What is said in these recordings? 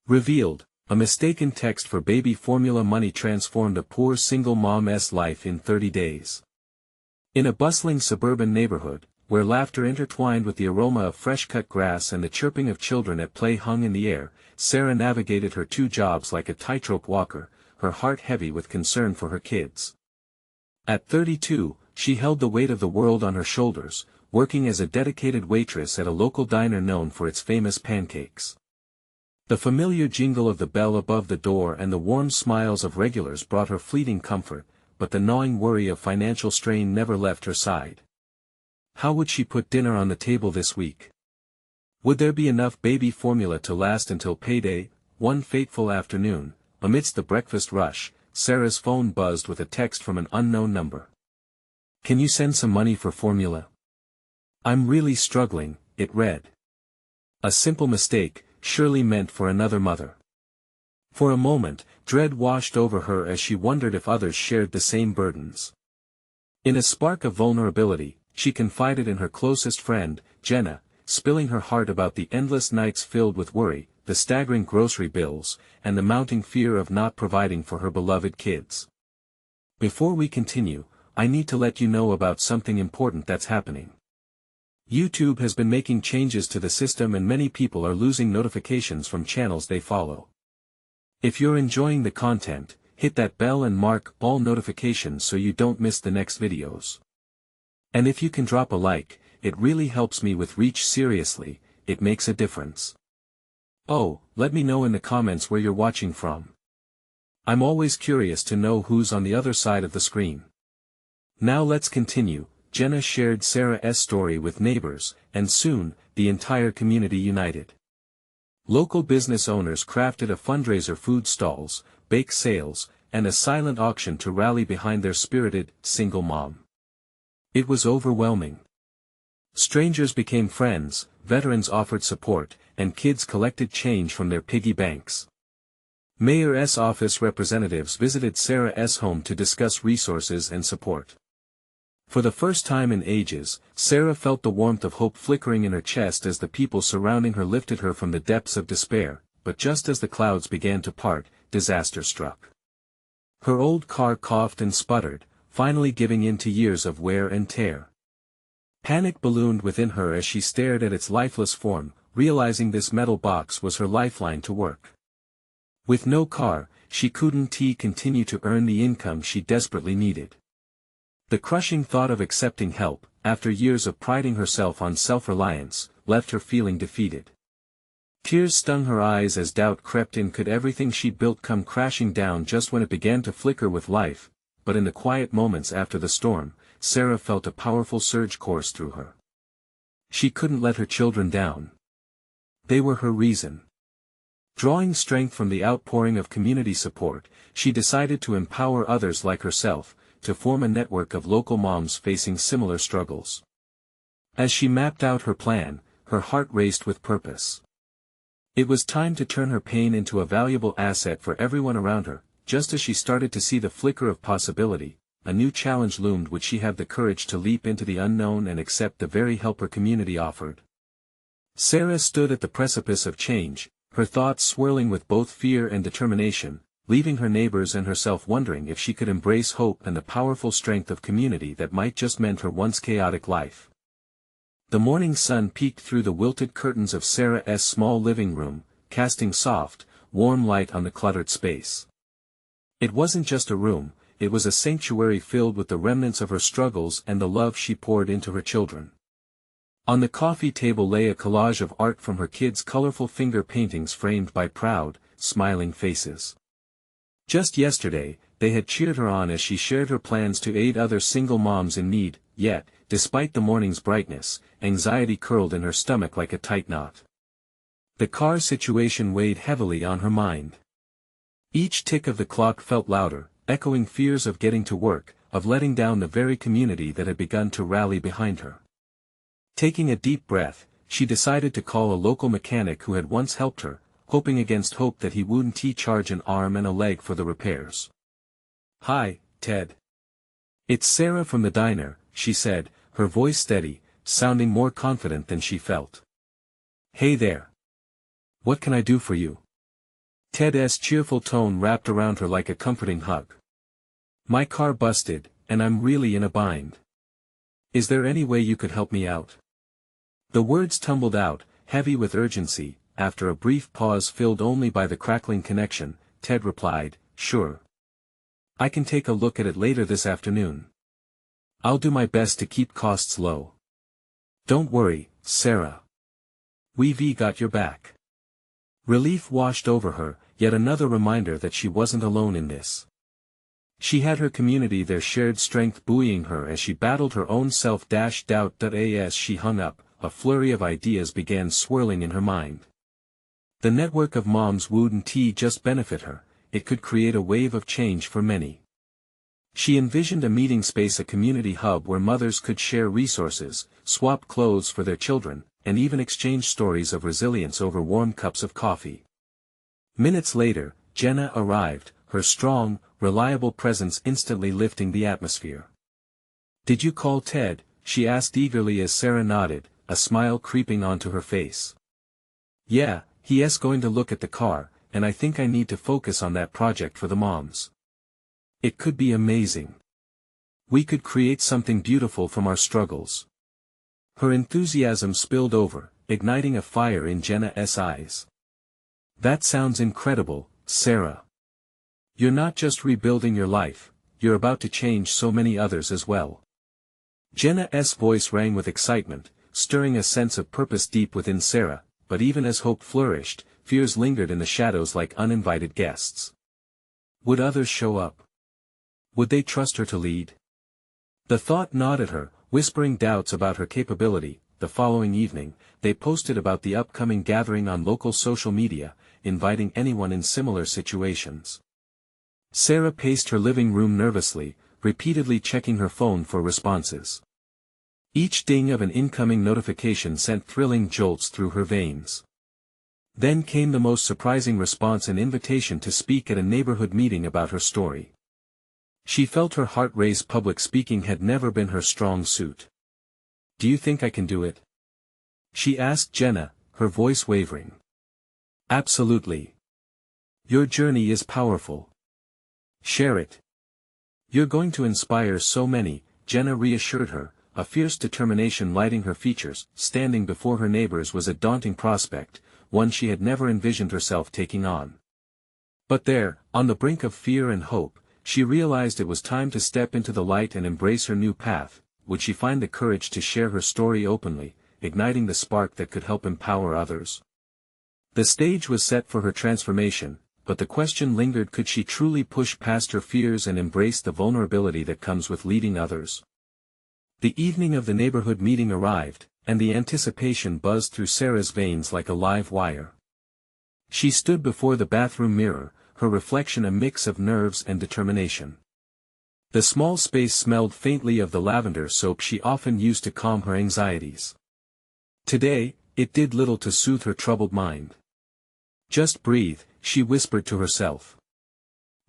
Revealed, a mistaken text for baby formula money transformed a poor single mom's life in 30 days. In a bustling suburban neighborhood, where laughter intertwined with the aroma of fresh-cut grass and the chirping of children at play hung in the air, Sarah navigated her 2 jobs like a tightrope walker, her heart heavy with concern for her kids. At 32, she held the weight of the world on her shoulders, working as a dedicated waitress at a local diner known for its famous pancakes. The familiar jingle of the bell above the door and the warm smiles of regulars brought her fleeting comfort, but the gnawing worry of financial strain never left her side. How would she put dinner on the table this week? Would there be enough baby formula to last until payday? One fateful afternoon, amidst the breakfast rush, Sarah's phone buzzed with a text from an unknown number. "Can you send some money for formula? I'm really struggling," it read. A simple mistake, surely meant for another mother. For a moment, dread washed over her as she wondered if others shared the same burdens. In a spark of vulnerability, she confided in her closest friend, Jenna, spilling her heart about the endless nights filled with worry, the staggering grocery bills, and the mounting fear of not providing for her beloved kids. Before we continue, I need to let you know about something important that's happening. YouTube has been making changes to the system and many people are losing notifications from channels they follow. If you're enjoying the content, hit that bell and mark all notifications so you don't miss the next videos. And if you can drop a like, it really helps me with reach. Seriously, it makes a difference. Oh, let me know in the comments where you're watching from. I'm always curious to know who's on the other side of the screen. Now let's continue. Jenna shared Sarah's story with neighbors, and soon, the entire community united. Local business owners crafted a fundraiser, food stalls, bake sales, and a silent auction to rally behind their spirited, single mom. It was overwhelming. Strangers became friends, veterans offered support, and kids collected change from their piggy banks. Mayor's office representatives visited Sarah's home to discuss resources and support. For the first time in ages, Sarah felt the warmth of hope flickering in her chest as the people surrounding her lifted her from the depths of despair, but just as the clouds began to part, disaster struck. Her old car coughed and sputtered, finally giving in to years of wear and tear. Panic ballooned within her as she stared at its lifeless form, realizing this metal box was her lifeline to work. With no car, she couldn't continue to earn the income she desperately needed. The crushing thought of accepting help, after years of priding herself on self-reliance, left her feeling defeated. Tears stung her eyes as doubt crept in. Could everything she'd built come crashing down just when it began to flicker with life? But in the quiet moments after the storm, Sarah felt a powerful surge course through her. She couldn't let her children down. They were her reason. Drawing strength from the outpouring of community support, she decided to empower others like herself, to form a network of local moms facing similar struggles. As she mapped out her plan, her heart raced with purpose. It was time to turn her pain into a valuable asset for everyone around her. Just as she started to see the flicker of possibility, a new challenge loomed. Would she have the courage to leap into the unknown and accept the very help her community offered? Sarah stood at the precipice of change, her thoughts swirling with both fear and determination, leaving her neighbors and herself wondering if she could embrace hope and the powerful strength of community that might just mend her once chaotic life. The morning sun peeked through the wilted curtains of Sarah's small living room, casting soft, warm light on the cluttered space. It wasn't just a room, it was a sanctuary filled with the remnants of her struggles and the love she poured into her children. On the coffee table lay a collage of art from her kids' colorful finger paintings framed by proud, smiling faces. Just yesterday, they had cheered her on as she shared her plans to aid other single moms in need, yet, despite the morning's brightness, anxiety curled in her stomach like a tight knot. The car situation weighed heavily on her mind. Each tick of the clock felt louder, echoing fears of getting to work, of letting down the very community that had begun to rally behind her. Taking a deep breath, she decided to call a local mechanic who had once helped her, hoping against hope that he wouldn't charge an arm and a leg for the repairs. "Hi, Ted. It's Sarah from the diner," she said, her voice steady, sounding more confident than she felt. "Hey there. What can I do for you?" Ted's cheerful tone wrapped around her like a comforting hug. My car busted, and I'm really in a bind. Is there any way you could help me out? The words tumbled out, heavy with urgency. After a brief pause filled only by the crackling connection, Ted replied, Sure. I can take a look at it later this afternoon. I'll do my best to keep costs low. Don't worry, Sarah. We've got your back. Relief washed over her, yet another reminder that she wasn't alone in this. She had her community, their shared strength buoying her as she battled her own self-doubt. As she hung up, a flurry of ideas began swirling in her mind. The network of moms wouldn't just benefit her, it could create a wave of change for many. She envisioned a meeting space, a community hub where mothers could share resources, swap clothes for their children, and even exchange stories of resilience over warm cups of coffee. Minutes later, Jenna arrived, her strong, reliable presence instantly lifting the atmosphere. Did you call Ted? She asked eagerly as Sarah nodded, a smile creeping onto her face. Yeah, he's going to look at the car, and I think I need to focus on that project for the moms. It could be amazing. We could create something beautiful from our struggles. Her enthusiasm spilled over, igniting a fire in Jenna's eyes. That sounds incredible, Sarah. You're not just rebuilding your life, you're about to change so many others as well. Jenna's voice rang with excitement, stirring a sense of purpose deep within Sarah, but even as hope flourished, fears lingered in the shadows like uninvited guests. Would others show up? Would they trust her to lead? The thought gnawed at her, whispering doubts about her capability. The following evening, they posted about the upcoming gathering on local social media, inviting anyone in similar situations. Sarah paced her living room nervously, repeatedly checking her phone for responses. Each ding of an incoming notification sent thrilling jolts through her veins. Then came the most surprising response, an invitation to speak at a neighborhood meeting about her story. She felt her heart race. Public speaking had never been her strong suit. Do you think I can do it? She asked Jenna, her voice wavering. Absolutely. Your journey is powerful. Share it. You're going to inspire so many, Jenna reassured her, a fierce determination lighting her features. Standing before her neighbors was a daunting prospect, one she had never envisioned herself taking on. But there, on the brink of fear and hope, she realized it was time to step into the light and embrace her new path. Would she find the courage to share her story openly, igniting the spark that could help empower others? The stage was set for her transformation, but the question lingered: could she truly push past her fears and embrace the vulnerability that comes with leading others? The evening of the neighborhood meeting arrived, and the anticipation buzzed through Sarah's veins like a live wire. She stood before the bathroom mirror, her reflection a mix of nerves and determination. The small space smelled faintly of the lavender soap she often used to calm her anxieties. Today, it did little to soothe her troubled mind. Just breathe, she whispered to herself.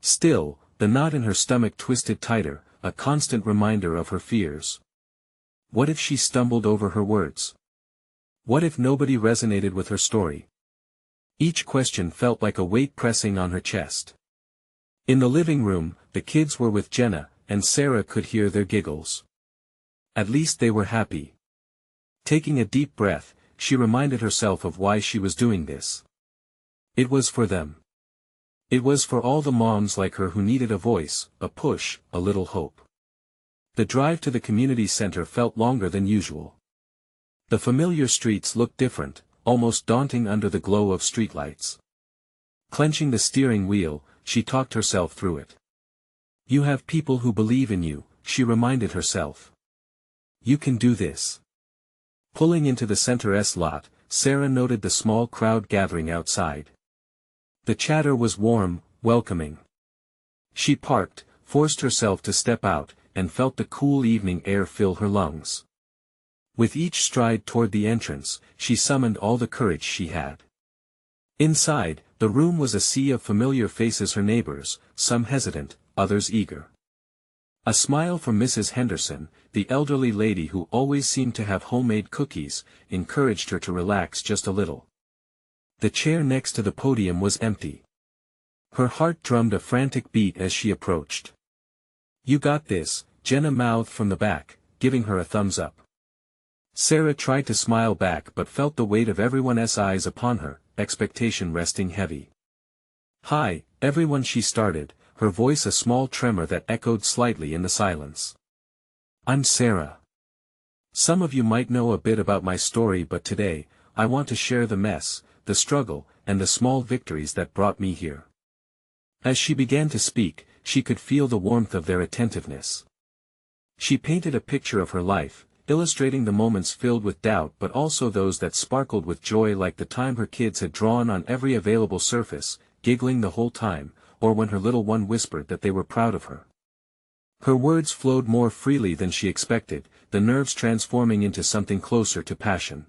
Still, the knot in her stomach twisted tighter, a constant reminder of her fears. What if she stumbled over her words? What if nobody resonated with her story? Each question felt like a weight pressing on her chest. In the living room, the kids were with Jenna, and Sarah could hear their giggles. At least they were happy. Taking a deep breath, she reminded herself of why she was doing this. It was for them. It was for all the moms like her who needed a voice, a push, a little hope. The drive to the community center felt longer than usual. The familiar streets looked different, almost daunting under the glow of streetlights. Clenching the steering wheel, she talked herself through it. You have people who believe in you, she reminded herself. You can do this. Pulling into the center's lot, Sarah noted the small crowd gathering outside. The chatter was warm, welcoming. She parked, forced herself to step out, and felt the cool evening air fill her lungs. With each stride toward the entrance, she summoned all the courage she had. Inside, the room was a sea of familiar faces, her neighbors, some hesitant, others eager. A smile from Mrs. Henderson, the elderly lady who always seemed to have homemade cookies, encouraged her to relax just a little. The chair next to the podium was empty. Her heart drummed a frantic beat as she approached. "You got this," Jenna mouthed from the back, giving her a thumbs up. Sarah tried to smile back but felt the weight of everyone's eyes upon her, expectation resting heavy. "Hi, everyone," she started, her voice a small tremor that echoed slightly in the silence. "I'm Sarah. Some of you might know a bit about my story, but today, I want to share the mess, the struggle, and the small victories that brought me here." As she began to speak, she could feel the warmth of their attentiveness. She painted a picture of her life, illustrating the moments filled with doubt but also those that sparkled with joy, like the time her kids had drawn on every available surface, giggling the whole time, or when her little one whispered that they were proud of her. Her words flowed more freely than she expected, the nerves transforming into something closer to passion.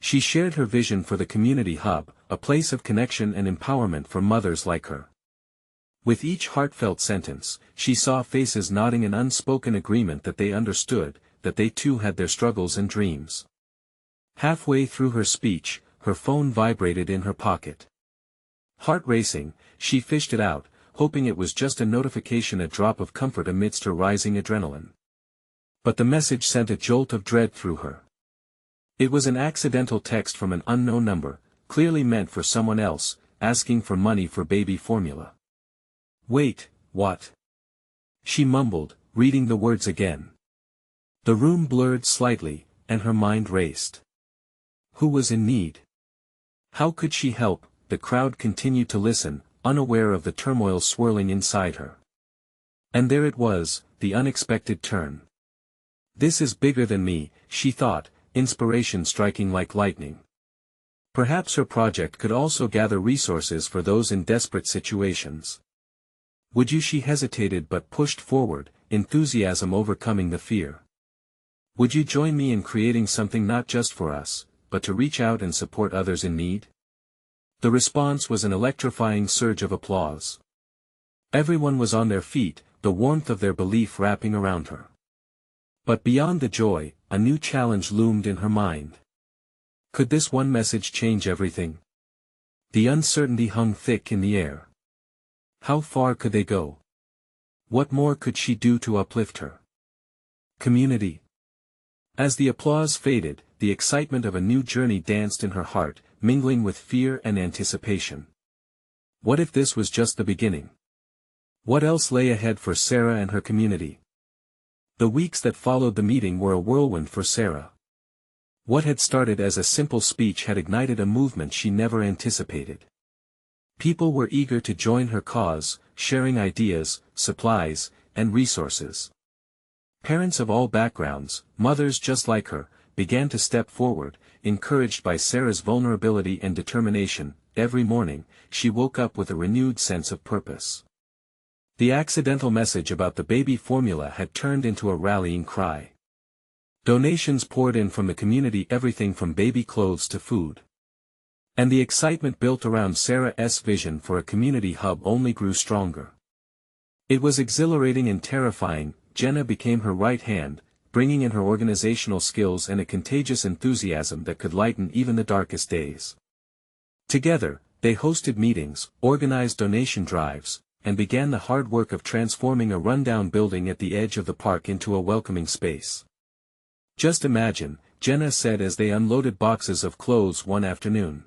She shared her vision for the community hub, a place of connection and empowerment for mothers like her. With each heartfelt sentence, she saw faces nodding in unspoken agreement that they understood, that they too had their struggles and dreams. Halfway through her speech, her phone vibrated in her pocket. Heart racing, she fished it out, hoping it was just a notification, a drop of comfort amidst her rising adrenaline. But the message sent a jolt of dread through her. It was an accidental text from an unknown number, clearly meant for someone else, asking for money for baby formula. "Wait, what?" she mumbled, reading the words again. The room blurred slightly, and her mind raced. Who was in need? How could she help? The crowd continued to listen, unaware of the turmoil swirling inside her. And there it was, the unexpected turn. "This is bigger than me," she thought, inspiration striking like lightning. Perhaps her project could also gather resources for those in desperate situations. "Would you?" She hesitated but pushed forward, enthusiasm overcoming the fear. "Would you join me in creating something not just for us, but to reach out and support others in need?" The response was an electrifying surge of applause. Everyone was on their feet, the warmth of their belief wrapping around her. But beyond the joy, a new challenge loomed in her mind. Could this one message change everything? The uncertainty hung thick in the air. How far could they go? What more could she do to uplift her community? As the applause faded, the excitement of a new journey danced in her heart, mingling with fear and anticipation. What if this was just the beginning? What else lay ahead for Sarah and her community? The weeks that followed the meeting were a whirlwind for Sarah. What had started as a simple speech had ignited a movement she never anticipated. People were eager to join her cause, sharing ideas, supplies, and resources. Parents of all backgrounds, mothers just like her, began to step forward, encouraged by Sarah's vulnerability and determination. Every morning, she woke up with a renewed sense of purpose. The accidental message about the baby formula had turned into a rallying cry. Donations poured in from the community, everything from baby clothes to food. And the excitement built around Sarah's vision for a community hub only grew stronger. It was exhilarating and terrifying. Jenna became her right hand, bringing in her organizational skills and a contagious enthusiasm that could lighten even the darkest days. Together, they hosted meetings, organized donation drives, and began the hard work of transforming a rundown building at the edge of the park into a welcoming space. "Just imagine," Jenna said as they unloaded boxes of clothes one afternoon.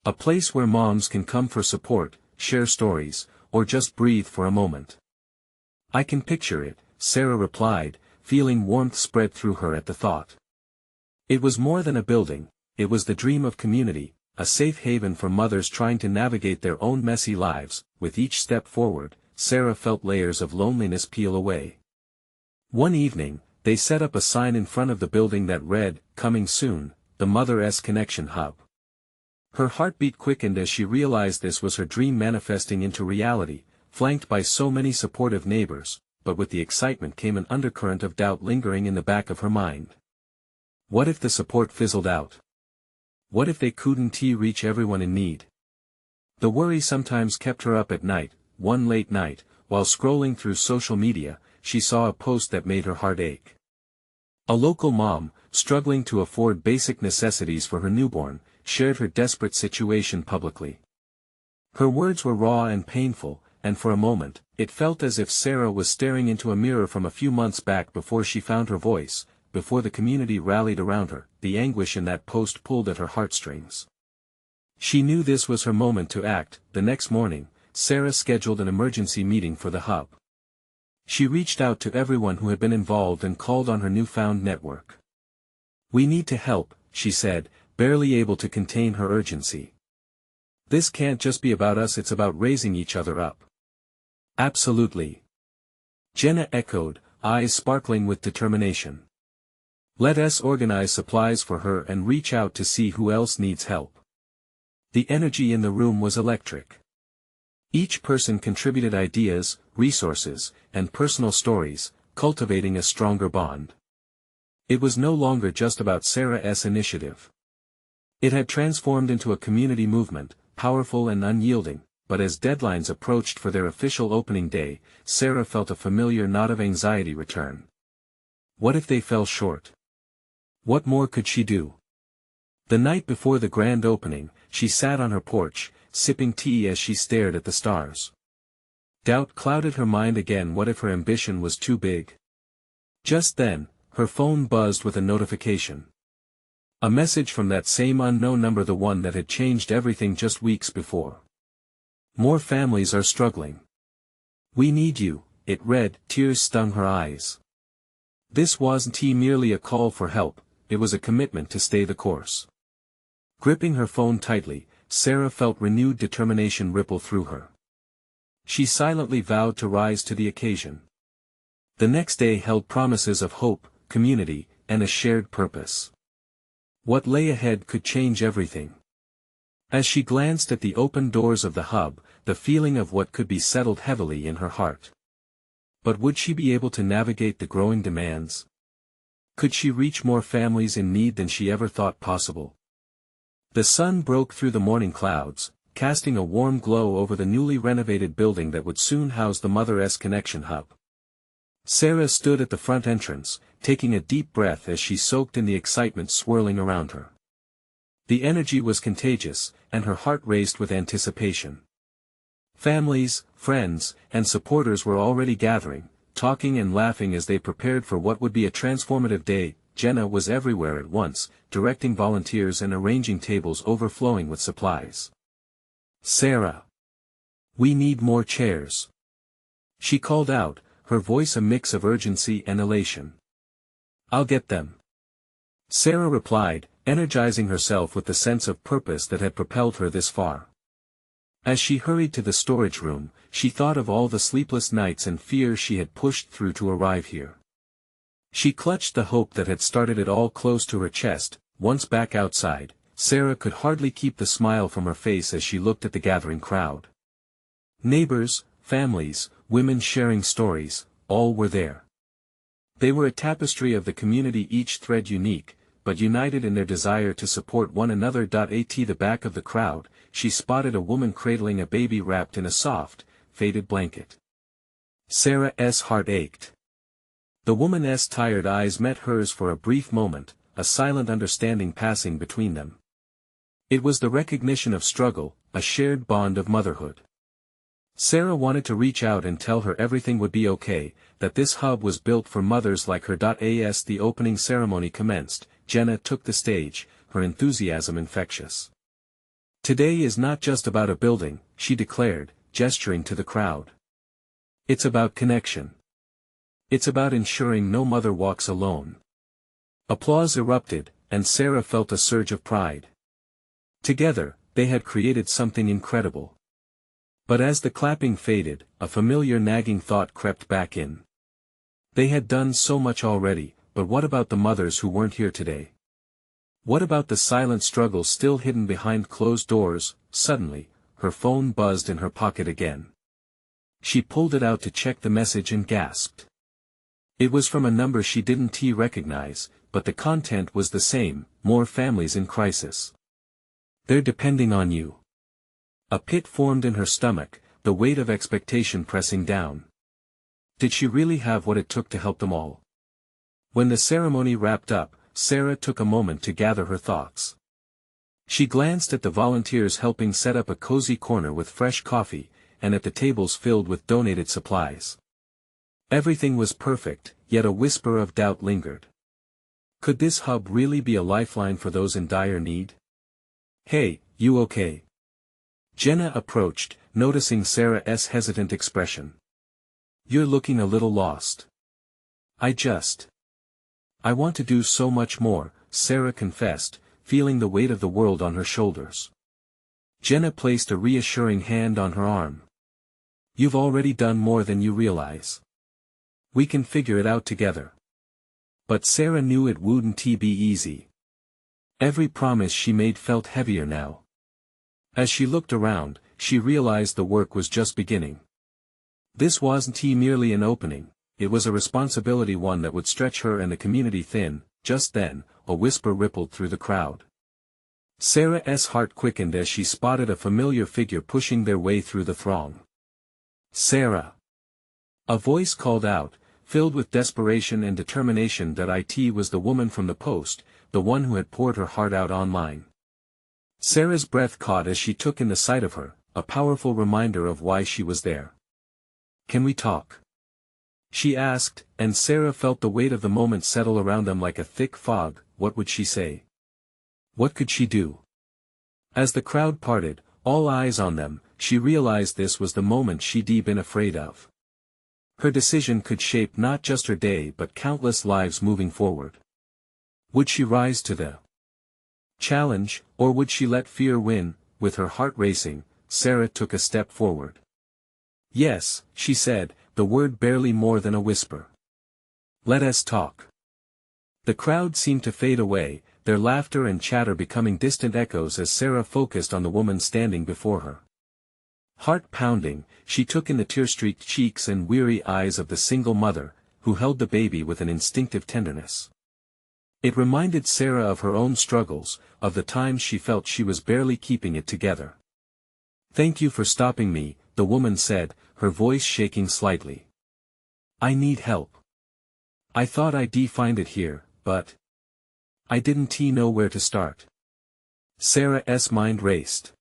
"A place where moms can come for support, share stories, or just breathe for a moment." "I can picture it," Sarah replied, feeling warmth spread through her at the thought. It was more than a building, it was the dream of community, a safe haven for mothers trying to navigate their own messy lives. With each step forward, Sarah felt layers of loneliness peel away. One evening, they set up a sign in front of the building that read, "Coming soon, the Mother's Connection Hub." Her heartbeat quickened as she realized this was her dream manifesting into reality, flanked by so many supportive neighbors, but with the excitement came an undercurrent of doubt lingering in the back of her mind. What if the support fizzled out? What if they couldn't reach everyone in need? The worry sometimes kept her up at night. One late night, while scrolling through social media, she saw a post that made her heart ache. A local mom, struggling to afford basic necessities for her newborn, shared her desperate situation publicly. Her words were raw and painful, and for a moment, it felt as if Sarah was staring into a mirror from a few months back before she found her voice, before the community rallied around her. The anguish in that post pulled at her heartstrings. She knew this was her moment to act. The next morning, Sarah scheduled an emergency meeting for the hub. She reached out to everyone who had been involved and called on her newfound network. "We need to help," she said, barely able to contain her urgency. "This can't just be about us, it's about raising each other up." "Absolutely," Jenna echoed, eyes sparkling with determination. "Let us organize supplies for her and reach out to see who else needs help." The energy in the room was electric. Each person contributed ideas, resources, and personal stories, cultivating a stronger bond. It was no longer just about Sarah's initiative. It had transformed into a community movement, powerful and unyielding, but as deadlines approached for their official opening day, Sarah felt a familiar knot of anxiety return. What if they fell short? What more could she do? The night before the grand opening, she sat on her porch, sipping tea as she stared at the stars. Doubt clouded her mind again. What if her ambition was too big? Just then, her phone buzzed with a notification. A message from that same unknown number, the one that had changed everything just weeks before. "More families are struggling. We need you," it read. Tears stung her eyes. This wasn't merely a call for help, it was a commitment to stay the course. Gripping her phone tightly, Sarah felt renewed determination ripple through her. She silently vowed to rise to the occasion. The next day held promises of hope, community, and a shared purpose. What lay ahead could change everything. As she glanced at the open doors of the hub, the feeling of what could be settled heavily in her heart. But would she be able to navigate the growing demands? Could she reach more families in need than she ever thought possible? The sun broke through the morning clouds, casting a warm glow over the newly renovated building that would soon house the Mother-S Connection Hub. Sarah stood at the front entrance, taking a deep breath as she soaked in the excitement swirling around her. The energy was contagious, and her heart raced with anticipation. Families, friends, and supporters were already gathering, talking and laughing as they prepared for what would be a transformative day. Jenna was everywhere at once, directing volunteers and arranging tables overflowing with supplies. "Sarah! We need more chairs," she called out, her voice a mix of urgency and elation. "I'll get them," Sarah replied, energizing herself with the sense of purpose that had propelled her this far. As she hurried to the storage room, she thought of all the sleepless nights and fears she had pushed through to arrive here. She clutched the hope that had started it all close to her chest. Once back outside, Sarah could hardly keep the smile from her face as she looked at the gathering crowd. Neighbors, families, women sharing stories, all were there. They were a tapestry of the community, each thread unique, but united in their desire to support one another. At the back of the crowd, she spotted a woman cradling a baby wrapped in a soft, faded blanket. Sarah's heart ached. The woman's tired eyes met hers for a brief moment, a silent understanding passing between them. It was the recognition of struggle, a shared bond of motherhood. Sarah wanted to reach out and tell her everything would be okay, that this hub was built for mothers like her. As the opening ceremony commenced, Jenna took the stage, her enthusiasm infectious. "Today is not just about a building," she declared, gesturing to the crowd. "It's about connection. It's about ensuring no mother walks alone." Applause erupted, and Sarah felt a surge of pride. Together, they had created something incredible. But as the clapping faded, a familiar nagging thought crept back in. They had done so much already, but what about the mothers who weren't here today? What about the silent struggles still hidden behind closed doors? Suddenly, her phone buzzed in her pocket again. She pulled it out to check the message and gasped. It was from a number she didn't recognize, but the content was the same: "More families in crisis. They're depending on you." A pit formed in her stomach, the weight of expectation pressing down. Did she really have what it took to help them all? When the ceremony wrapped up, Sarah took a moment to gather her thoughts. She glanced at the volunteers helping set up a cozy corner with fresh coffee, and at the tables filled with donated supplies. Everything was perfect, yet a whisper of doubt lingered. Could this hub really be a lifeline for those in dire need? "Hey, you okay?" Jenna approached, noticing Sarah's hesitant expression. "You're looking a little lost." I want to do so much more," Sarah confessed, feeling the weight of the world on her shoulders. Jenna placed a reassuring hand on her arm. "You've already done more than you realize. We can figure it out together." But Sarah knew it wouldn't be easy. Every promise she made felt heavier now. As she looked around, she realized the work was just beginning. This wasn't merely an opening, it was a responsibility, one that would stretch her and the community thin. Just then, a whisper rippled through the crowd. Sarah's heart quickened as she spotted a familiar figure pushing their way through the throng. "Sarah!" A voice called out, filled with desperation and determination that it was the woman from the Post, the one who had poured her heart out online. Sarah's breath caught as she took in the sight of her, a powerful reminder of why she was there. "Can we talk?" she asked, and Sarah felt the weight of the moment settle around them like a thick fog. What would she say? What could she do? As the crowd parted, all eyes on them, she realized this was the moment she'd been afraid of. Her decision could shape not just her day but countless lives moving forward. Would she rise to the challenge, or would she let fear win? With her heart racing, Sarah took a step forward. "Yes," she said, the word barely more than a whisper. "Let us talk." The crowd seemed to fade away, their laughter and chatter becoming distant echoes as Sarah focused on the woman standing before her. Heart pounding, she took in the tear-streaked cheeks and weary eyes of the single mother, who held the baby with an instinctive tenderness. It reminded Sarah of her own struggles, of the times she felt she was barely keeping it together. "Thank you for stopping me," the woman said, her voice shaking slightly. "I need help. I thought I'd find it here, but I didn't know where to start." Sarah's mind raced.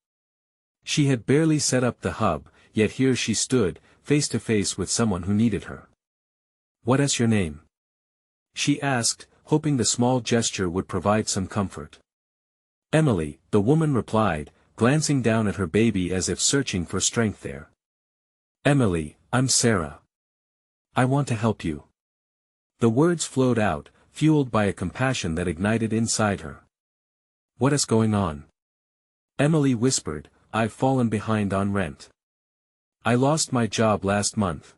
She had barely set up the hub, yet here she stood, face to face with someone who needed her. "What is your name?" she asked, hoping the small gesture would provide some comfort. "Emily," the woman replied, glancing down at her baby as if searching for strength there. "Emily, I'm Sarah. I want to help you." The words flowed out, fueled by a compassion that ignited inside her. "What is going on?" Emily whispered, "I've fallen behind on rent. I lost my job last month.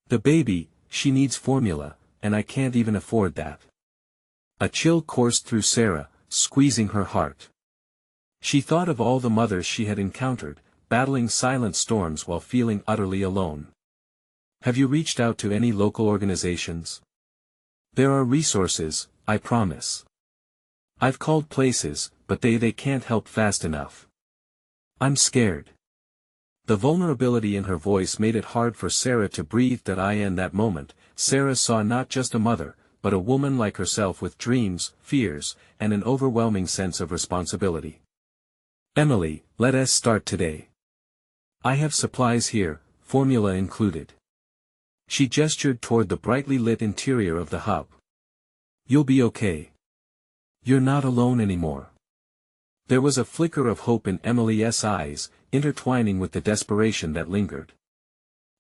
The baby, she needs formula, and I can't even afford that." A chill coursed through Sarah, squeezing her heart. She thought of all the mothers she had encountered, battling silent storms while feeling utterly alone. "Have you reached out to any local organizations?" "There are resources, I promise. I've called places, but they can't help fast enough. I'm scared." The vulnerability in her voice made it hard for Sarah to breathe. In that moment, Sarah saw not just a mother, but a woman like herself with dreams, fears, and an overwhelming sense of responsibility. "Emily, let us start today. I have supplies here, formula included." She gestured toward the brightly lit interior of the hub. "You'll be okay. You're not alone anymore." There was a flicker of hope in Emily's eyes, intertwining with the desperation that lingered.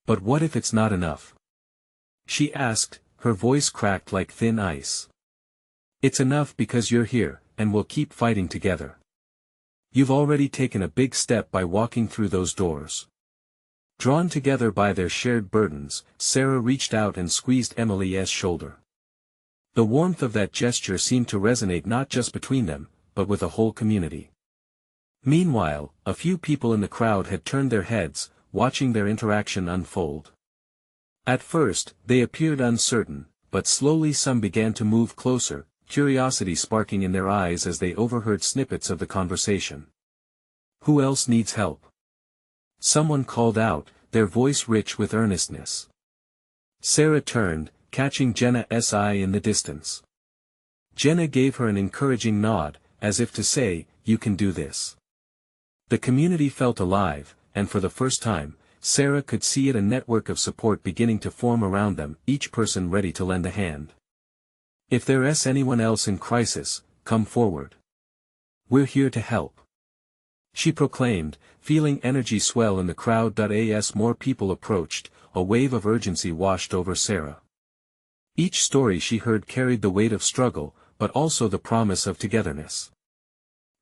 "But what if it's not enough?" she asked, her voice cracked like thin ice. "It's enough because you're here, and we'll keep fighting together. You've already taken a big step by walking through those doors." Drawn together by their shared burdens, Sarah reached out and squeezed Emily's shoulder. The warmth of that gesture seemed to resonate not just between them, but with a whole community. Meanwhile, a few people in the crowd had turned their heads, watching their interaction unfold. At first, they appeared uncertain, but slowly some began to move closer, curiosity sparking in their eyes as they overheard snippets of the conversation. "Who else needs help?" someone called out, their voice rich with earnestness. Sarah turned, catching Jenna's eye in the distance. Jenna gave her an encouraging nod, as if to say, "You can do this." The community felt alive, and for the first time, Sarah could see it, a network of support beginning to form around them, each person ready to lend a hand. "If there's anyone else in crisis, come forward. We're here to help," she proclaimed, feeling energy swell in the crowd. As more people approached, a wave of urgency washed over Sarah. Each story she heard carried the weight of struggle, but also the promise of togetherness.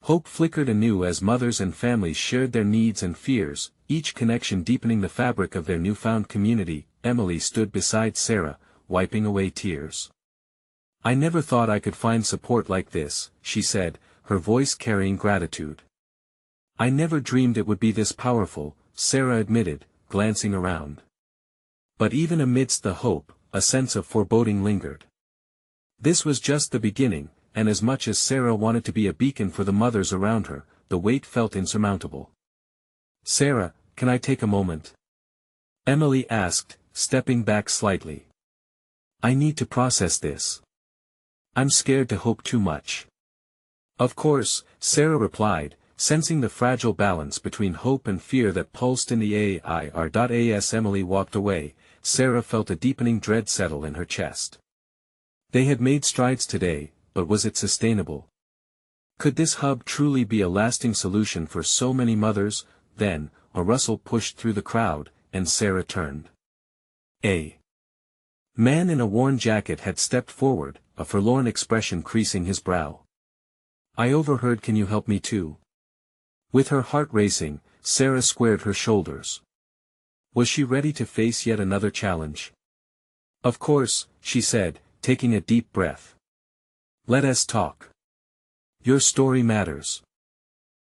Hope flickered anew as mothers and families shared their needs and fears, each connection deepening the fabric of their newfound community. Emily stood beside Sarah, wiping away tears. "I never thought I could find support like this," she said, her voice carrying gratitude. "I never dreamed it would be this powerful," Sarah admitted, glancing around. But even amidst the hope, a sense of foreboding lingered. This was just the beginning, and as much as Sarah wanted to be a beacon for the mothers around her, the weight felt insurmountable. "Sarah, can I take a moment?" Emily asked, stepping back slightly. "I need to process this. I'm scared to hope too much." "Of course," Sarah replied, sensing the fragile balance between hope and fear that pulsed in the air. As Emily walked away, Sarah felt a deepening dread settle in her chest. They had made strides today, but was it sustainable? Could this hub truly be a lasting solution for so many mothers? Then, a rustle pushed through the crowd, and Sarah turned. A man in a worn jacket had stepped forward, a forlorn expression creasing his brow. "I overheard. Can you help me too?" With her heart racing, Sarah squared her shoulders. Was she ready to face yet another challenge? "Of course," she said, taking a deep breath. "Let us talk. Your story matters."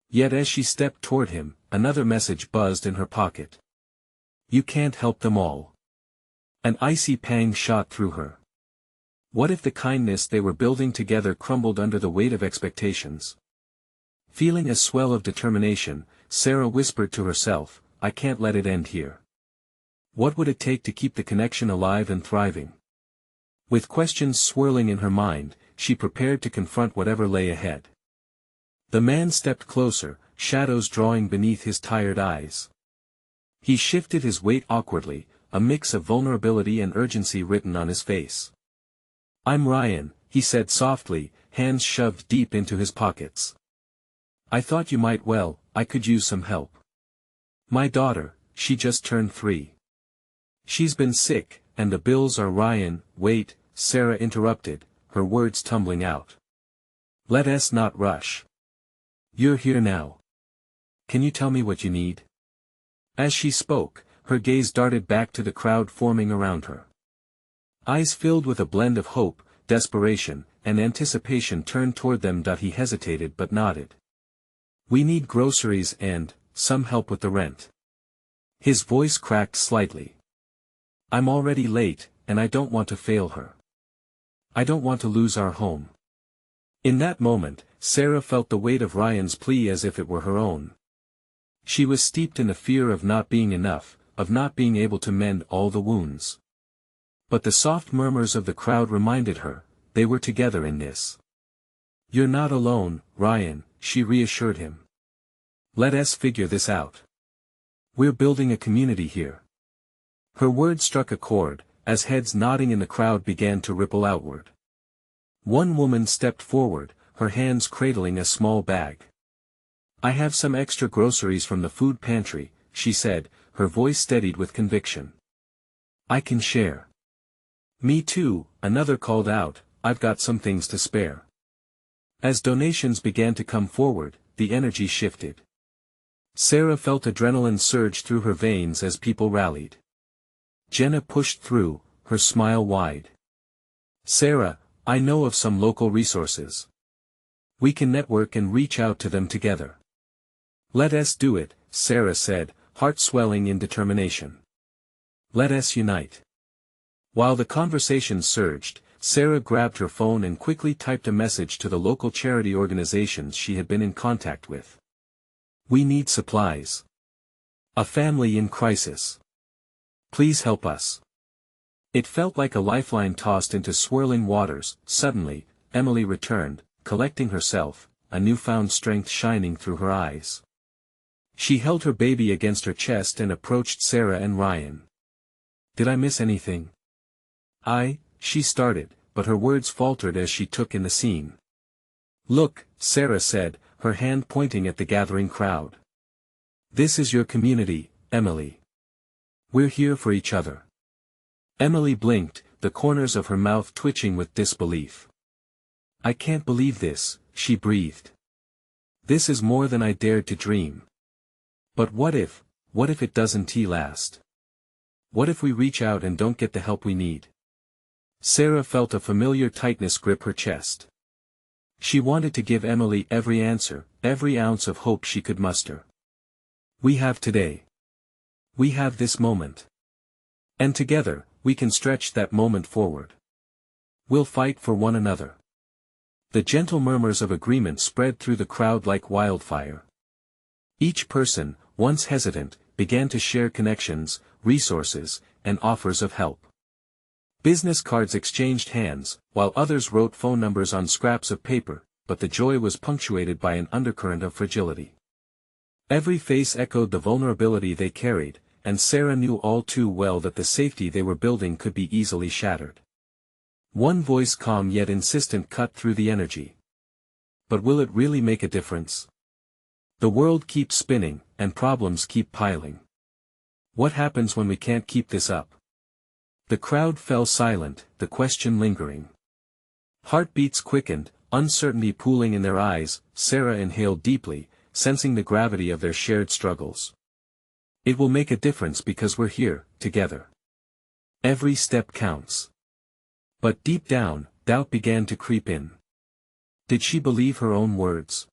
Yet as she stepped toward him, another message buzzed in her pocket. "You can't help them all." An icy pang shot through her. What if the kindness they were building together crumbled under the weight of expectations? Feeling a swell of determination, Sarah whispered to herself, "I can't let it end here. What would it take to keep the connection alive and thriving?" With questions swirling in her mind, she prepared to confront whatever lay ahead. The man stepped closer, shadows drawing beneath his tired eyes. He shifted his weight awkwardly, a mix of vulnerability and urgency written on his face. "I'm Ryan," he said softly, hands shoved deep into his pockets. "I thought you might. Well, I could use some help. My daughter, she just turned 3. She's been sick, and the bills are." "Ryan, wait," Sarah interrupted, her words tumbling out. "Let us not rush. You're here now. Can you tell me what you need?" As she spoke, her gaze darted back to the crowd forming around her. Eyes filled with a blend of hope, desperation, and anticipation turned toward them. He hesitated but nodded. "We need groceries and some help with the rent." His voice cracked slightly. "I'm already late, and I don't want to fail her. I don't want to lose our home." In that moment, Sarah felt the weight of Ryan's plea as if it were her own. She was steeped in the fear of not being enough, of not being able to mend all the wounds. But the soft murmurs of the crowd reminded her, they were together in this. "You're not alone, Ryan," she reassured him. "Let us figure this out. We're building a community here." Her words struck a chord, as heads nodding in the crowd began to ripple outward. One woman stepped forward, her hands cradling a small bag. "I have some extra groceries from the food pantry," she said, her voice steadied with conviction. "I can share." "Me too," another called out, "I've got some things to spare." As donations began to come forward, the energy shifted. Sarah felt adrenaline surge through her veins as people rallied. Jenna pushed through, her smile wide. "Sarah, I know of some local resources. We can network and reach out to them together." "Let us do it," Sarah said, heart swelling in determination. "Let us unite." While the conversation surged, Sarah grabbed her phone and quickly typed a message to the local charity organizations she had been in contact with. "We need supplies. A family in crisis. Please help us." It felt like a lifeline tossed into swirling waters. Suddenly, Emily returned, collecting herself, a newfound strength shining through her eyes. She held her baby against her chest and approached Sarah and Ryan. "Did I miss anything?" She started, but her words faltered as she took in the scene. "Look," Sarah said, her hand pointing at the gathering crowd. "This is your community, Emily. We're here for each other." Emily blinked, the corners of her mouth twitching with disbelief. "I can't believe this," she breathed. "This is more than I dared to dream. But what if it doesn't last? What if we reach out and don't get the help we need?" Sarah felt a familiar tightness grip her chest. She wanted to give Emily every answer, every ounce of hope she could muster. "We have today. We have this moment. And together, we can stretch that moment forward. We'll fight for one another." The gentle murmurs of agreement spread through the crowd like wildfire. Each person, once hesitant, began to share connections, resources, and offers of help. Business cards exchanged hands, while others wrote phone numbers on scraps of paper, but the joy was punctuated by an undercurrent of fragility. Every face echoed the vulnerability they carried, and Sarah knew all too well that the safety they were building could be easily shattered. One voice, calm yet insistent, cut through the energy. "But will it really make a difference? The world keeps spinning, and problems keep piling. What happens when we can't keep this up?" The crowd fell silent, the question lingering. Heartbeats quickened, uncertainty pooling in their eyes. Sarah inhaled deeply, sensing the gravity of their shared struggles. "It will make a difference because we're here, together. Every step counts." But deep down, doubt began to creep in. Did she believe her own words?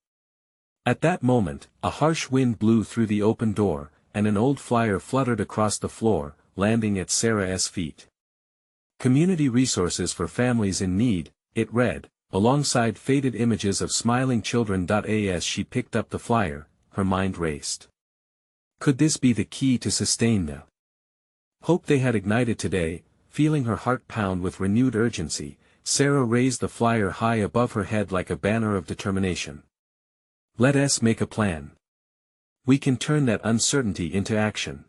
At that moment, a harsh wind blew through the open door, and an old flyer fluttered across the floor, landing at Sarah's feet. "Community resources for families in need," it read, alongside faded images of smiling children. As she picked up the flyer, her mind raced. Could this be the key to sustain the hope they had ignited today? Feeling her heart pound with renewed urgency, Sarah raised the flyer high above her head like a banner of determination. "Let us make a plan. We can turn that uncertainty into action."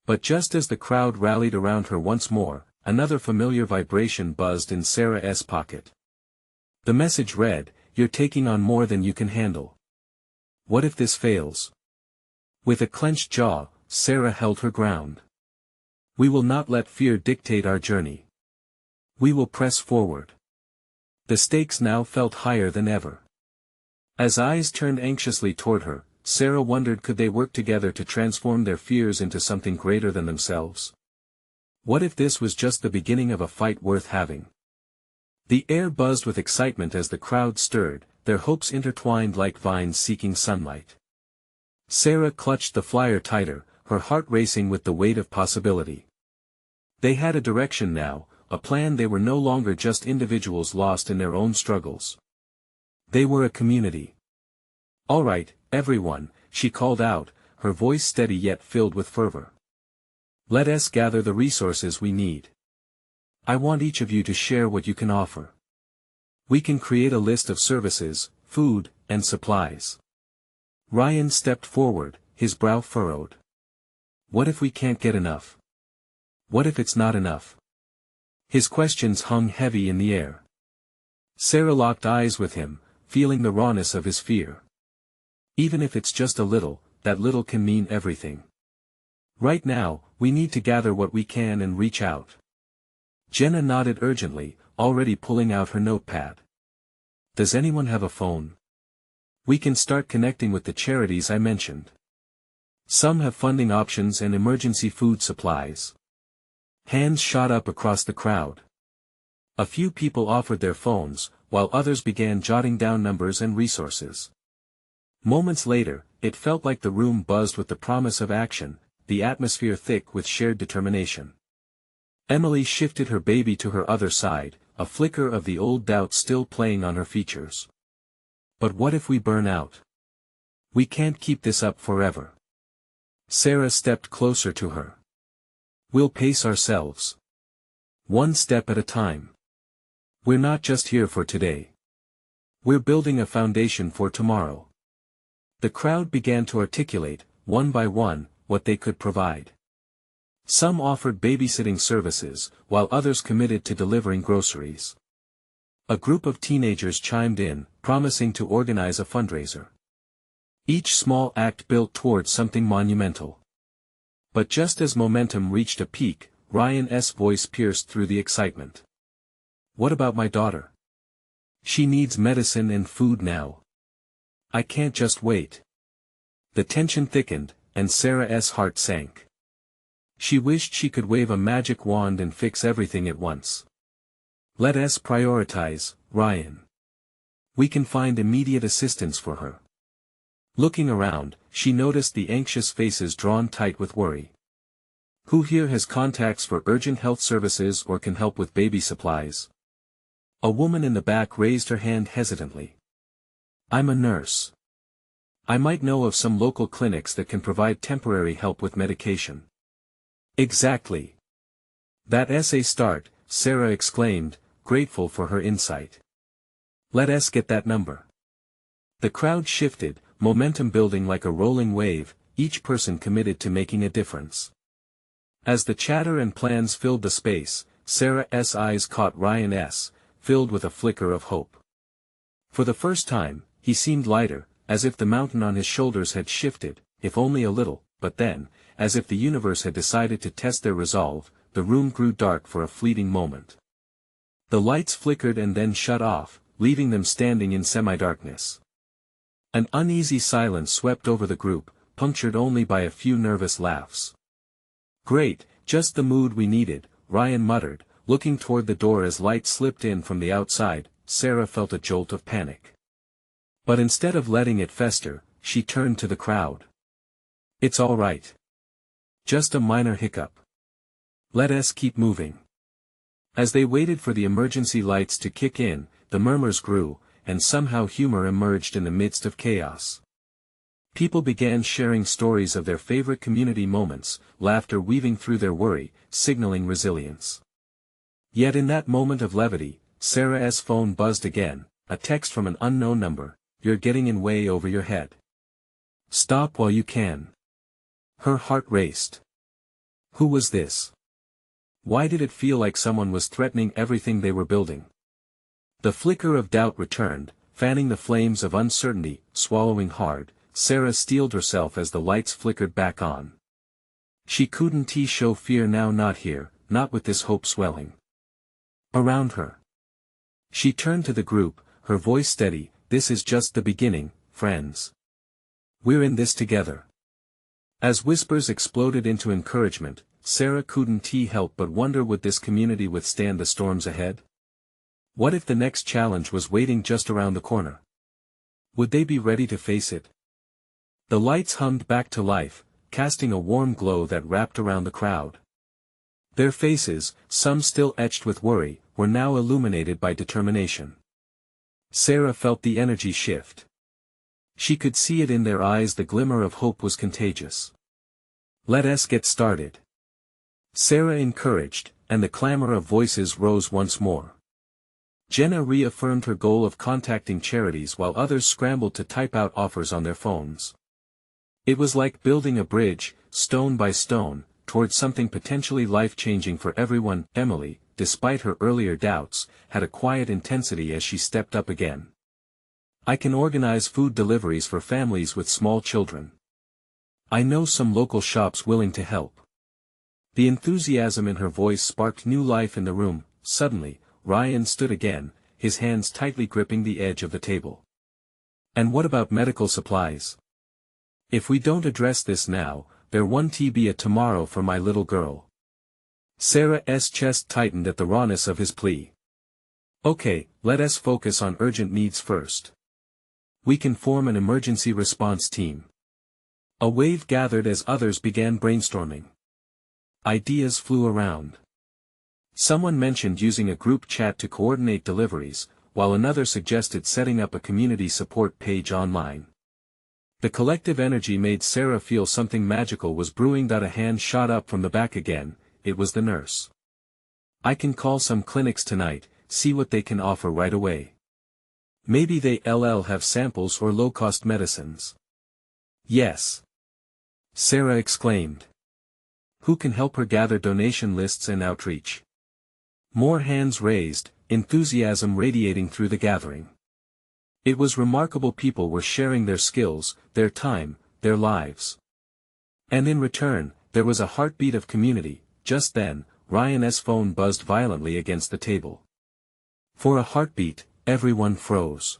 But just as the crowd rallied around her once more, another familiar vibration buzzed in Sarah's pocket. The message read, "You're taking on more than you can handle. What if this fails?" With a clenched jaw, Sarah held her ground. "We will not let fear dictate our journey. We will press forward." The stakes now felt higher than ever. As eyes turned anxiously toward her, Sarah wondered, could they work together to transform their fears into something greater than themselves? What if this was just the beginning of a fight worth having? The air buzzed with excitement as the crowd stirred, their hopes intertwined like vines seeking sunlight. Sarah clutched the flyer tighter, her heart racing with the weight of possibility. They had a direction now, a plan. They were no longer just individuals lost in their own struggles. They were a community. "All right, everyone," she called out, her voice steady yet filled with fervor. "Let us gather the resources we need. I want each of you to share what you can offer. We can create a list of services, food, and supplies." Ryan stepped forward, his brow furrowed. "What if we can't get enough? What if it's not enough?" His questions hung heavy in the air. Sarah locked eyes with him, feeling the rawness of his fear. Even if it's just a little, that little can mean everything. Right now, we need to gather what we can and reach out. Jenna nodded urgently, already pulling out her notepad. "Does anyone have a phone? We can start connecting with the charities I mentioned. Some have funding options and emergency food supplies." Hands shot up across the crowd. A few people offered their phones, while others began jotting down numbers and resources. Moments later, it felt like the room buzzed with the promise of action, the atmosphere thick with shared determination. Emily shifted her baby to her other side, a flicker of the old doubt still playing on her features. "But what if we burn out? We can't keep this up forever." Sarah stepped closer to her. "We'll pace ourselves. One step at a time. We're not just here for today. We're building a foundation for tomorrow. The crowd began to articulate, one by one, what they could provide. Some offered babysitting services, while others committed to delivering groceries. A group of teenagers chimed in, promising to organize a fundraiser. Each small act built towards something monumental. But just as momentum reached a peak, Ryan's voice pierced through the excitement. What about my daughter? She needs medicine and food now. I can't just wait. The tension thickened, and Sarah's heart sank. She wished she could wave a magic wand and fix everything at once. Let us prioritize, Ryan. We can find immediate assistance for her. Looking around, she noticed the anxious faces drawn tight with worry. Who here has contacts for urgent health services or can help with baby supplies? A woman in the back raised her hand hesitantly. I'm a nurse. I might know of some local clinics that can provide temporary help with medication. Exactly. That's a start, Sarah exclaimed, grateful for her insight. Let us get that number. The crowd shifted, momentum building like a rolling wave, each person committed to making a difference. As the chatter and plans filled the space, Sarah's eyes caught Ryan's, filled with a flicker of hope. For the first time, he seemed lighter, as if the mountain on his shoulders had shifted, if only a little, but then, as if the universe had decided to test their resolve, the room grew dark for a fleeting moment. The lights flickered and then shut off, leaving them standing in semi-darkness. An uneasy silence swept over the group, punctured only by a few nervous laughs. Great, just the mood we needed, Ryan muttered, looking toward the door as light slipped in from the outside. Sarah felt a jolt of panic. But instead of letting it fester, she turned to the crowd. It's all right. Just a minor hiccup. Let us keep moving. As they waited for the emergency lights to kick in, the murmurs grew, and somehow humor emerged in the midst of chaos. People began sharing stories of their favorite community moments, laughter weaving through their worry, signaling resilience. Yet in that moment of levity, Sarah's phone buzzed again, a text from an unknown number. You're getting in way over your head. Stop while you can. Her heart raced. Who was this? Why did it feel like someone was threatening everything they were building? The flicker of doubt returned, fanning the flames of uncertainty. Swallowing hard, Sarah steeled herself as the lights flickered back on. She couldn't show fear now, not here, not with this hope swelling around her. She turned to the group, her voice steady. This is just the beginning, friends. We're in this together. As whispers exploded into encouragement, Sarah couldn't help but wonder, would this community withstand the storms ahead? What if the next challenge was waiting just around the corner? Would they be ready to face it? The lights hummed back to life, casting a warm glow that wrapped around the crowd. Their faces, some still etched with worry, were now illuminated by determination. Sarah felt the energy shift. She could see it in their eyes. The glimmer of hope was contagious. Let us get started. Sarah encouraged, and the clamor of voices rose once more. Jenna reaffirmed her goal of contacting charities while others scrambled to type out offers on their phones. It was like building a bridge, stone by stone, towards something potentially life-changing for everyone. Emily, despite her earlier doubts, had a quiet intensity as she stepped up again. I can organize food deliveries for families with small children. I know some local shops willing to help. The enthusiasm in her voice sparked new life in the room. Suddenly, Ryan stood again, his hands tightly gripping the edge of the table. And what about medical supplies? If we don't address this now, there won't be a tomorrow for my little girl. Sarah's chest tightened at the rawness of his plea. Okay, let us focus on urgent needs first. We can form an emergency response team. A wave gathered as others began brainstorming. Ideas flew around. Someone mentioned using a group chat to coordinate deliveries, while another suggested setting up a community support page online. The collective energy made Sarah feel something magical was brewing. A hand shot up from the back again. It was the nurse. I can call some clinics tonight, see what they can offer right away. Maybe they'll have samples or low-cost medicines. Yes. Sarah exclaimed. Who can help her gather donation lists and outreach? More hands raised, enthusiasm radiating through the gathering. It was remarkable people were sharing their skills, their time, their lives. And in return, there was a heartbeat of community. Just then, Ryan's phone buzzed violently against the table. For a heartbeat, everyone froze.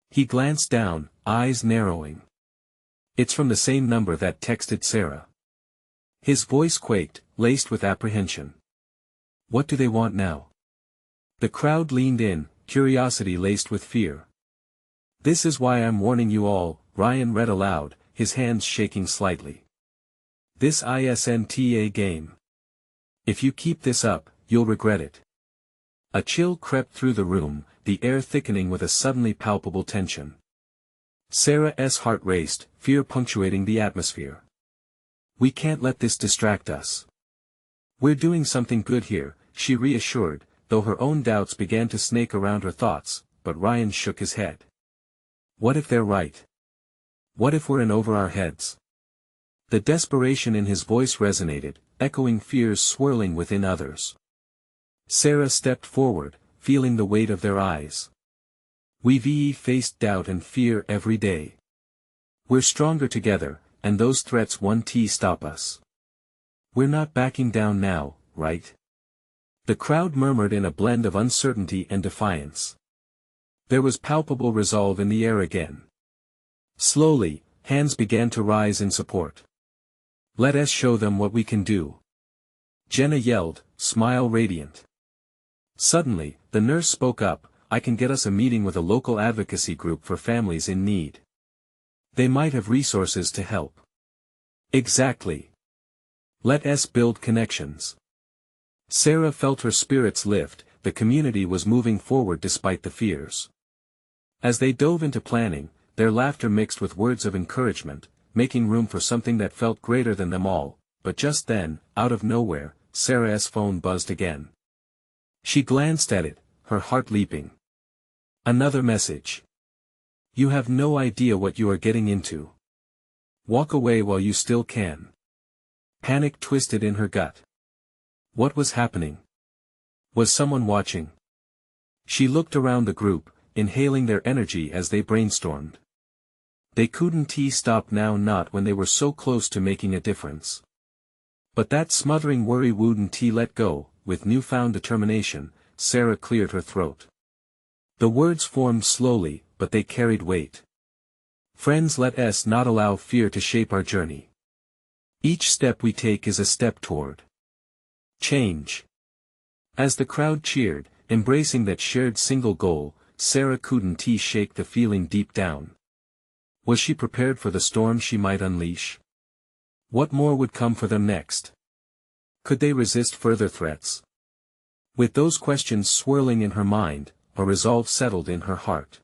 He glanced down, eyes narrowing. It's from the same number that texted Sarah. His voice quaked, laced with apprehension. What do they want now? The crowd leaned in, curiosity laced with fear. This is why I'm warning you all, Ryan read aloud, his hands shaking slightly. This isn't game. If you keep this up, you'll regret it. A chill crept through the room, the air thickening with a suddenly palpable tension. Sarah's heart raced, fear punctuating the atmosphere. We can't let this distract us. We're doing something good here, she reassured, though her own doubts began to snake around her thoughts, but Ryan shook his head. What if they're right? What if we're in over our heads? The desperation in his voice resonated, echoing fears swirling within others. Sarah stepped forward, feeling the weight of their eyes. We've faced doubt and fear every day. We're stronger together, and those threats won't stop us. We're not backing down now, right? The crowd murmured in a blend of uncertainty and defiance. There was palpable resolve in the air again. Slowly, hands began to rise in support. Let us show them what we can do. Jenna yelled, smile radiant. Suddenly, the nurse spoke up, I can get us a meeting with a local advocacy group for families in need. They might have resources to help. Exactly. Let us build connections. Sarah felt her spirits lift, the community was moving forward despite the fears. As they dove into planning, their laughter mixed with words of encouragement, making room for something that felt greater than them all, but just then, out of nowhere, Sarah's phone buzzed again. She glanced at it, her heart leaping. Another message. You have no idea what you are getting into. Walk away while you still can. Panic twisted in her gut. What was happening? Was someone watching? She looked around the group, inhaling their energy as they brainstormed. They couldn't stop now, not when they were so close to making a difference. But that smothering worry wouldn't let go. With newfound determination, Sarah cleared her throat. The words formed slowly, but they carried weight. Friends, let us not allow fear to shape our journey. Each step we take is a step toward change. As the crowd cheered, embracing that shared single goal, Sarah couldn't shake the feeling deep down. Was she prepared for the storm she might unleash? What more would come for them next? Could they resist further threats? With those questions swirling in her mind, a resolve settled in her heart.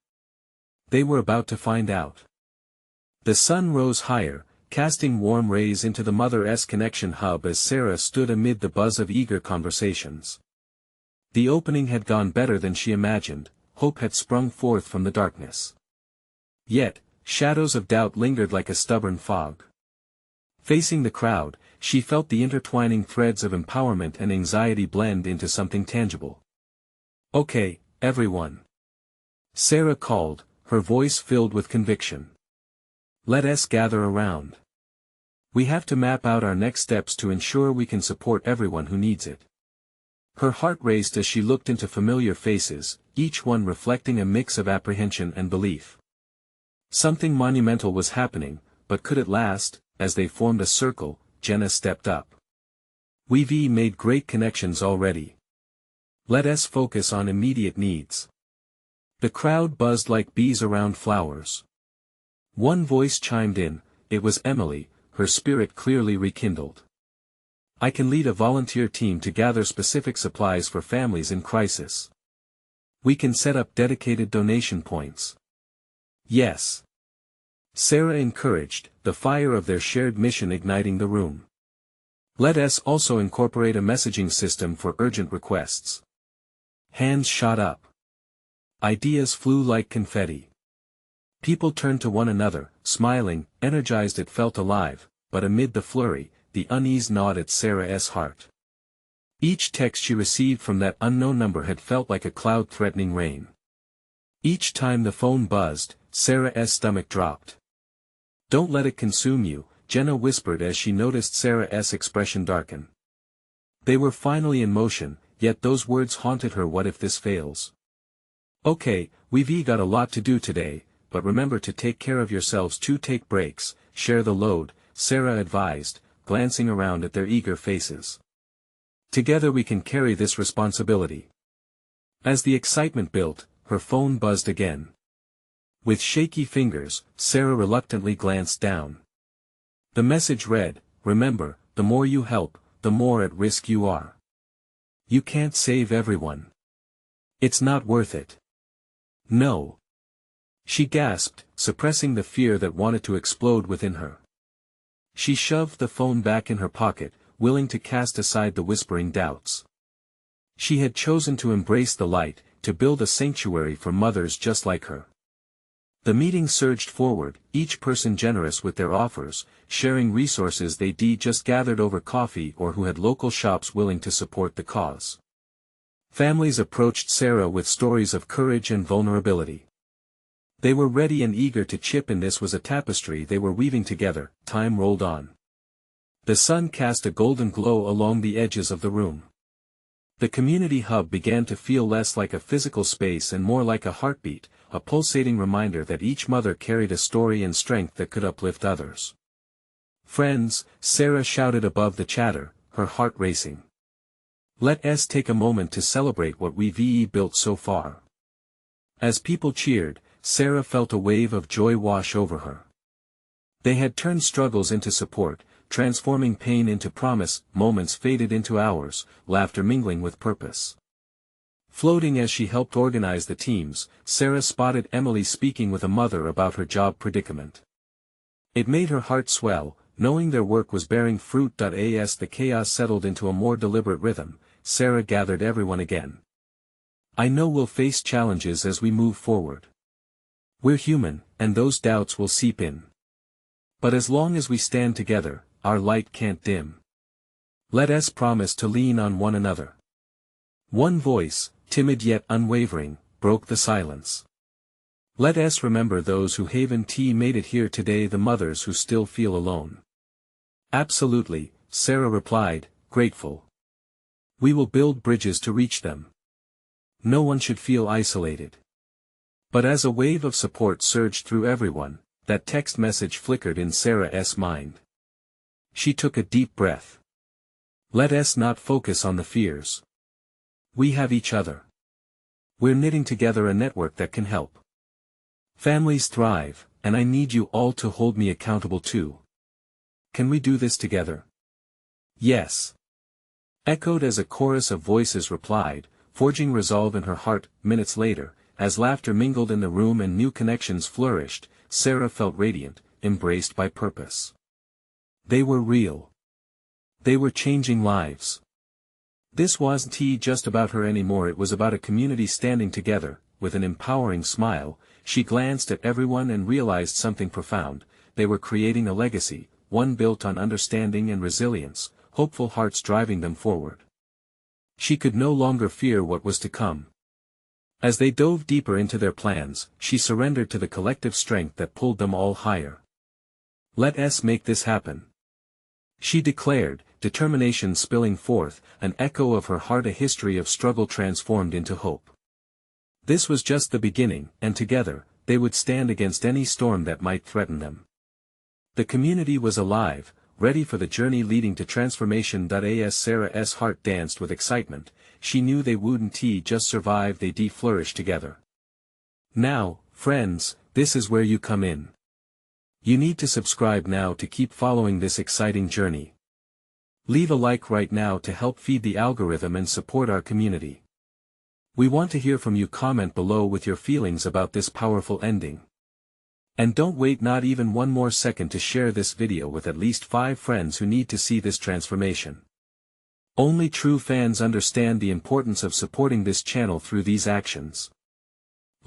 They were about to find out. The sun rose higher, casting warm rays into the Mother-S Connection hub as Sarah stood amid the buzz of eager conversations. The opening had gone better than she imagined, hope had sprung forth from the darkness. Yet, shadows of doubt lingered like a stubborn fog. Facing the crowd, she felt the intertwining threads of empowerment and anxiety blend into something tangible. Okay, everyone. Sarah called, her voice filled with conviction. Let us gather around. We have to map out our next steps to ensure we can support everyone who needs it. Her heart raced as she looked into familiar faces, each one reflecting a mix of apprehension and belief. Something monumental was happening, but could it last? As they formed a circle, Jenna stepped up. We've made great connections already. Let us focus on immediate needs. The crowd buzzed like bees around flowers. One voice chimed in, it was Emily, her spirit clearly rekindled. I can lead a volunteer team to gather specific supplies for families in crisis. We can set up dedicated donation points. Yes. Sarah encouraged, the fire of their shared mission igniting the room. Let us also incorporate a messaging system for urgent requests. Hands shot up. Ideas flew like confetti. People turned to one another, smiling, energized. It felt alive, but amid the flurry, the unease gnawed at Sarah's heart. Each text she received from that unknown number had felt like a cloud threatening rain. Each time the phone buzzed, Sarah's stomach dropped. "Don't let it consume you," Jenna whispered as she noticed Sarah's expression darken. They were finally in motion, yet those words haunted her. What if this fails? "Okay, we've got a lot to do today, but remember to take care of yourselves too. Take breaks, share the load," Sarah advised, glancing around at their eager faces. "Together we can carry this responsibility." As the excitement built, her phone buzzed again. With shaky fingers, Sarah reluctantly glanced down. The message read, "Remember, the more you help, the more at risk you are. You can't save everyone. It's not worth it." "No." She gasped, suppressing the fear that wanted to explode within her. She shoved the phone back in her pocket, willing to cast aside the whispering doubts. She had chosen to embrace the light, to build a sanctuary for mothers just like her. The meeting surged forward, each person generous with their offers, sharing resources they'd just gathered over coffee or who had local shops willing to support the cause. Families approached Sarah with stories of courage and vulnerability. They were ready and eager to chip in. This was a tapestry they were weaving together. Time rolled on. The sun cast a golden glow along the edges of the room. The community hub began to feel less like a physical space and more like a heartbeat, a pulsating reminder that each mother carried a story and strength that could uplift others. "Friends," Sarah shouted above the chatter, her heart racing. "Let's take a moment to celebrate what we've built so far." As people cheered, Sarah felt a wave of joy wash over her. They had turned struggles into support, transforming pain into promise. Moments faded into hours, laughter mingling with purpose. Floating as she helped organize the teams, Sarah spotted Emily speaking with a mother about her job predicament. It made her heart swell, knowing their work was bearing fruit. As the chaos settled into a more deliberate rhythm, Sarah gathered everyone again. "I know we'll face challenges as we move forward. We're human, and those doubts will seep in. But as long as we stand together, our light can't dim. Let us promise to lean on one another." One voice, timid yet unwavering, broke the silence. "Let us remember those who haven't made it here today, the mothers who still feel alone." "Absolutely," Sarah replied, grateful. "We will build bridges to reach them. No one should feel isolated." But as a wave of support surged through everyone, that text message flickered in Sarah's mind. She took a deep breath. "Let us not focus on the fears. We have each other. We're knitting together a network that can help families thrive, and I need you all to hold me accountable too. Can we do this together?" "Yes." Echoed as a chorus of voices replied, forging resolve in her heart. Minutes later, as laughter mingled in the room and new connections flourished, Sarah felt radiant, embraced by purpose. They were real. They were changing lives. This wasn't just about her anymore. It was about a community standing together. With an empowering smile, she glanced at everyone and realized something profound. They were creating a legacy, one built on understanding and resilience, hopeful hearts driving them forward. She could no longer fear what was to come. As they dove deeper into their plans, she surrendered to the collective strength that pulled them all higher. "Let us make this happen," she declared, determination spilling forth, an echo of her heart, a history of struggle transformed into hope. This was just the beginning, and together, they would stand against any storm that might threaten them. The community was alive, ready for the journey leading to transformation. As Sarah's heart danced with excitement, she knew they wouldn't just survive, they'd flourish together. Now, friends, this is where you come in. You need to subscribe now to keep following this exciting journey. Leave a like right now to help feed the algorithm and support our community. We want to hear from you. Comment below with your feelings about this powerful ending. And don't wait not even one more second to share this video with at least 5 friends who need to see this transformation. Only true fans understand the importance of supporting this channel through these actions.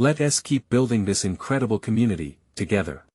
Let us keep building this incredible community, together.